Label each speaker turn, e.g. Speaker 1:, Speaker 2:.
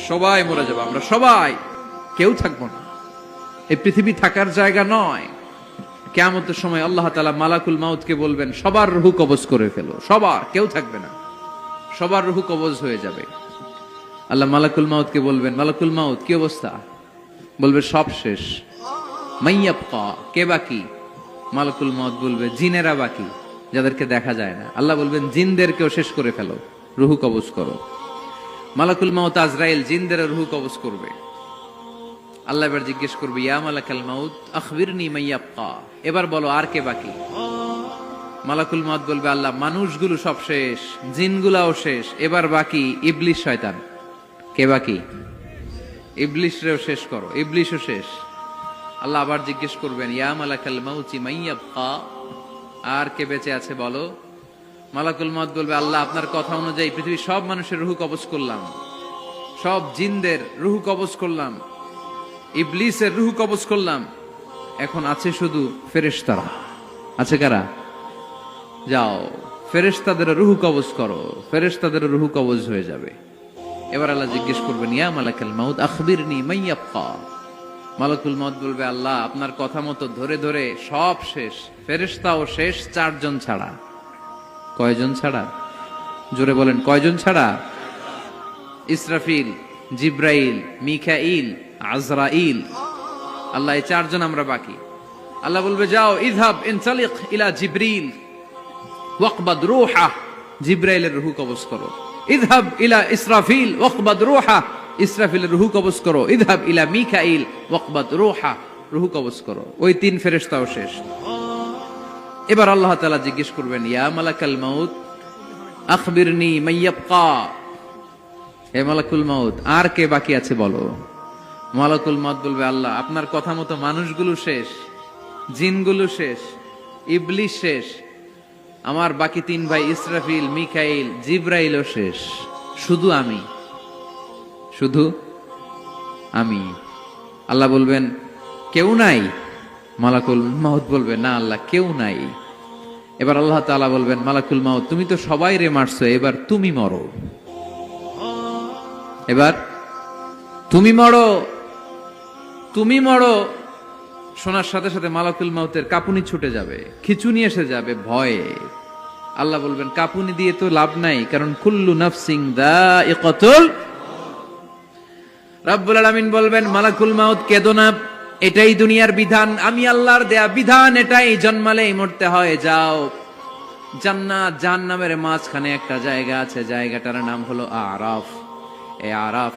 Speaker 1: সবাই মরে যাবো, আমরা সবাই, কেউ থাকবো না। এই পৃথিবী থাকার জায়গা নয়। কিয়ামতের সময় আল্লাহ তাআলা মালাকুল মাউতকে বলবেন, সবার রূহ কবজ করে ফেলো, সবার, কেউ থাকবে না, সবার রূহ কবজ হয়ে যাবে। আল্লাহ মালাকুল মাউতকে বলবেন, মালাকুল মাউত কি অবস্থা? বলবে সব শেষ। মাইয়াবকা, কে বাকি? মালাকুল মাউত বলবে জিনেরা বাকি, যাদেরকে দেখা যায় না। আল্লাহ বলবেন জিনদেরকেও শেষ করে ফেলো, রূহ কবজ করো। মালাকুল মাউত আজরাইল জিনদের রূহ কবজ করবে। আল্লাহ এবার জিজ্ঞেস করবে, ইয়া মালাকাল মাউত আখবিরনি মাইয়াবকা, এবার বলো আর কে বাকি? মালাকুল মাউত বলবে, আল্লাহ মানুষগুলো সব শেষ, জিনগুলাও শেষ, এবার বাকি ইবলিস শয়তান। কে বাকি? ইবলিসরেও শেষ করো, ইবলিসও শেষ। আল্লাহ আবার জিজ্ঞেস করবেন, ইয়া মালাকাল মাউতি মাইয়াবকা, আর কে বেঁচে আছে বলো। মালাকুল মাউত বলবে, আল্লাহ আপনার কথা অনুযায়ী পৃথিবীর সব মানুষের রূহ কবজ করলাম, সব জিনদের রূহ কবজ করলাম, ইবলিসের রূহ কবজ করলাম, এখন আছে শুধু ফেরেশতারা। আছে কারা? যাও ফেরেশতাদের রূহ কবজ করো, ফেরেশতাদের রূহ কবজ হয়ে যাবে। এবার আল্লাহ জিজ্ঞেস করবেন, ইয়া মালাকাল মাউত আখবিরনি মাইয়াবকা। মালাকুল মাউত বলবে, আল্লাহ আপনার কথা মতো ধরে ধরে সব শেষ, ফেরেশতাও শেষ, 4 জন ছাড়া। কয়জন ছাড়া? জোরে বলেন, কয়জন ছাড়া? ইসরাফিল, জিব্রাইল, মিকাইল, আজরাইল। আল্লাহ এই 4 জন আমরা বাকি। আল্লাহ বলবে, যাও ইযহাব ইনতালিক ইলা জিবরিল ওয়াকবাদ রূহা, জিব্রাইলের রূহ কবজ করো। ইযহাব ইলা ইসরাফিল ওয়াকবাদ রূহা, ইসরাফিলের রূহ কবজ করো। ইযহাব ইলা মিকাইল ওয়াকবাদ রূহা, রূহ কবজ করো। ওই 3 ফেরেশতাও শেষ। এবার আল্লাহ তাআলা জিজ্ঞেস করবেন, ইয়া মালাকাল মাউত আখবিরনি মাইয়াবকা, হে মালাকুল মাউত আর কে বাকি আছে বলো। মালাকুল মাউত বলবে, আল্লাহ আপনার কথা মতো মানুষগুলো শেষ, জিনগুলো শেষ, ইবলিস শেষ, আমার বাকি 3 ভাই ইসরাফিল, মিকাইল, জিব্রাইলও শেষ, শুধু আমি, শুধু আমি। আল্লাহ বলবেন, কেউ নাই? মালাকুল মাউত বলবে, না আল্লাহ কেউ নাই। এবার আল্লাহ তাআলা বলবেন, মালাকুল মাউত তুমি তো সবাই রে মারছো, এবার তুমি মরো, এবার তুমি মরো, তুমি মরো। শোনার সাথে সাথে মালাকুল মাউতের কাঁপুনি ছুটে যাবে, খিঁচুনি এসে যাবে ভয়ে। আল্লাহ বলবেন, কাঁপুনি দিয়ে তো লাভ নাই, কারণ কুল্লু নাফসিন যায়িকাতুল। রব্বুল আলামিন বলবেন, মালাকুল মাউত কেঁদো না, এটাই দুনিয়ার বিধান, আমি আল্লাহর দেয়া বিধান, এটাই, জন্মালেই মরতে হয়। যাও, জান্নাত জাহান্নামের মাঝখানে একটা জায়গা আছে, জায়গাটার নাম হলো আরাফ। এই আরাফ